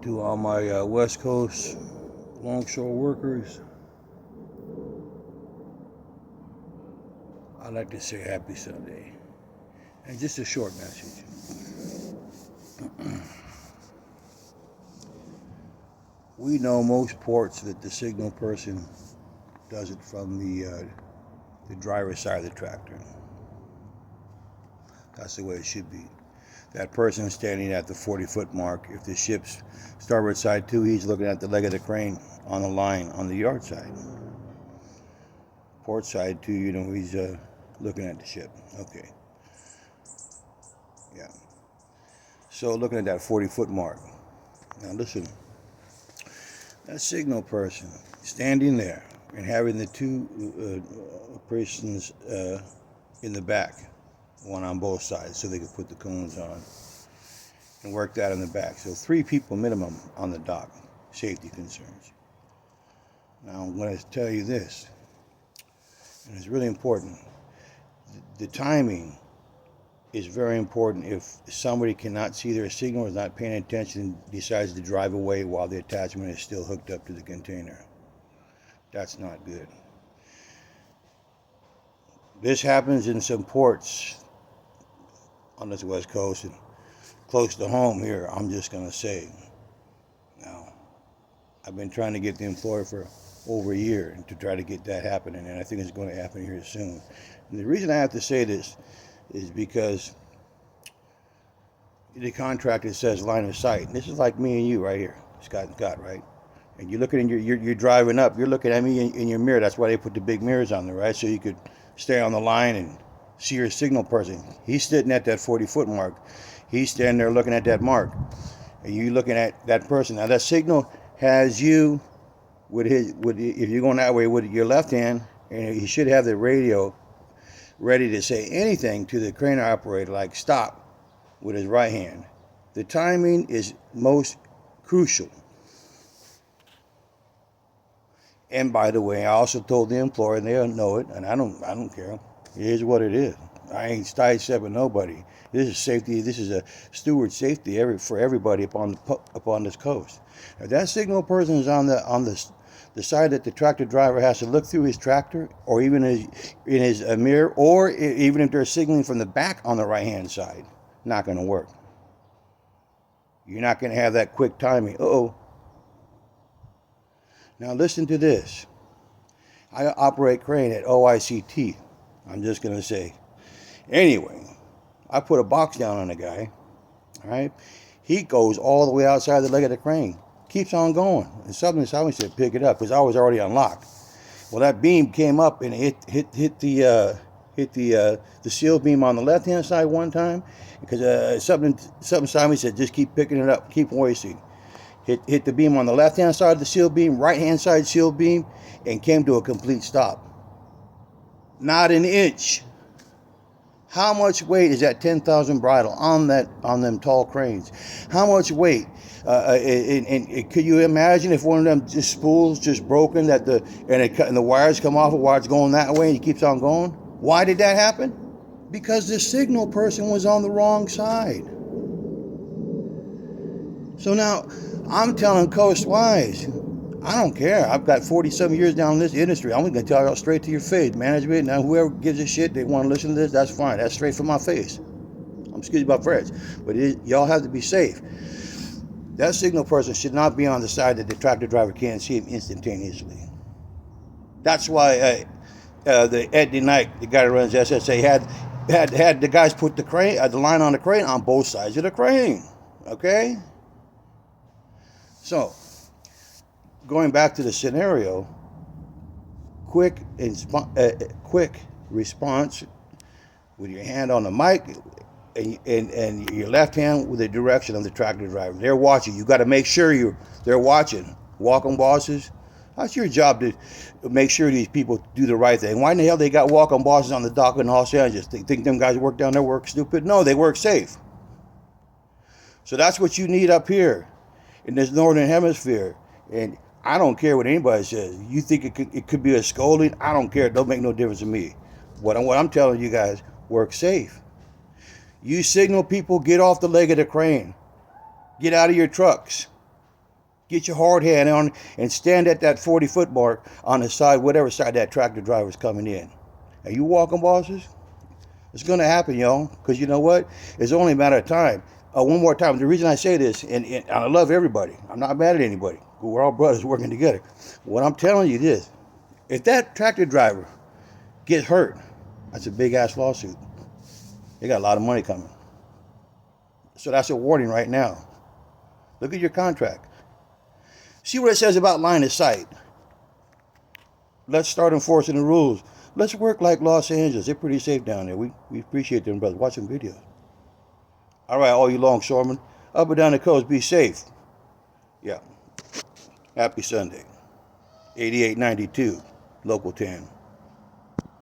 To all my West Coast longshore workers, I'd like to say happy Sunday. And just a short message. We know most ports that the signal person does it from the driver's side of the tractor. That's the way it should be. That person standing at the 40-foot mark, if the ship's starboard side too, he's looking at the leg of the crane on the line on the yard side. Port side too, he's looking at the ship. Okay. Yeah. So looking at that 40-foot mark. Now listen, that signal person standing there and having the two persons in the back, one on both sides, so they could put the cones on and work that in the back. So 3 people minimum on the dock, safety concerns. Now I'm going to tell you this, and it's really important. The timing is very important. If somebody cannot see their signal, is not paying attention, and decides to drive away while the attachment is still hooked up to the container, that's not good. This happens in some ports on this West Coast and close to home here. I'm just going to say, now, I've been trying to get the employer for over a year to try to get that happening, and I think it's going to happen here soon. And the reason I have to say this is because the contract says line of sight. And this is like me and you right here, Scott and Scott, right? And you're looking you're driving up. You're looking at me in your mirror. That's why they put the big mirrors on there, right? So you could stay on the line and see your signal person. He's sitting at that 40-foot mark. He's standing there looking at that mark, and you looking at that person. Now that signal has you if you're going that way with your left hand, and he should have the radio ready to say anything to the crane operator, like stop, with his right hand. The timing is most crucial. And by the way, I also told the employer, and they'll know it, and I don't care. It is what it is. I ain't sidestepping nobody. This is safety. This is a steward safety for everybody upon this coast. If that signal person is on the side that the tractor driver has to look through his tractor, or even in his mirror, or even if they're signaling from the back on the right-hand side, not going to work. You're not going to have that quick timing. Uh-oh. Now listen to this. I operate crane at OICT. I'm just going to say. Anyway, I put a box down on a guy. All right? He goes all the way outside the leg of the crane. Keeps on going. And somebody said, pick it up, because I was already unlocked. Well, that beam came up and hit the seal beam on the left-hand side one time, because something inside me said, just keep picking it up, keep hoisting. Hit the beam on the left-hand side of the seal beam, right-hand side seal beam, and came to a complete stop. Not an inch. How much weight is that 10,000 bridle on them tall cranes? How much weight? And could you imagine if one of them just spools just broken and the wires come off while it's going that way and it keeps on going? Why did that happen? Because the signal person was on the wrong side. So now I'm telling coastwise, I don't care. I've got 47 years down in this industry. I'm going to tell you straight to your face. Management, now whoever gives a shit, they want to listen to this, that's fine. That's straight from my face. I'm excuse my French. But y'all have to be safe. That signal person should not be on the side that the tractor driver can't see him instantaneously. That's why the Eddie Knight, the guy that runs SSA, had the guys put the line on the crane on both sides of the crane. Okay? So, going back to the scenario, quick response with your hand on the mic and your left hand with the direction of the tractor driver. They're watching. You got to make sure they're watching. Walk-on bosses, that's your job to make sure these people do the right thing. Why in the hell they got walk-on bosses on the dock in Los Angeles? They think them guys work down there work stupid? No, they work safe. So that's what you need up here in this northern hemisphere. And I don't care what anybody says. You think it could be a scolding? I don't care. It don't make no difference to me. What I'm telling you guys, work safe. You signal people, get off the leg of the crane. Get out of your trucks. Get your hard hand on and stand at that 40-foot mark on the side, whatever side that tractor driver's coming in. Are you walking, bosses? It's going to happen, y'all, because you know what? It's only a matter of time. One more time. The reason I say this, and I love everybody. I'm not mad at anybody. We're all brothers working together. What I'm telling you this, if that tractor driver gets hurt, that's a big-ass lawsuit. They got a lot of money coming. So that's a warning right now. Look at your contract. See what it says about line of sight. Let's start enforcing the rules. Let's work like Los Angeles. They're pretty safe down there. We appreciate them, brothers. Watch some videos. All right, all you longshoremen, up and down the coast, be safe. Yeah. Happy Sunday. 8892, Local 10.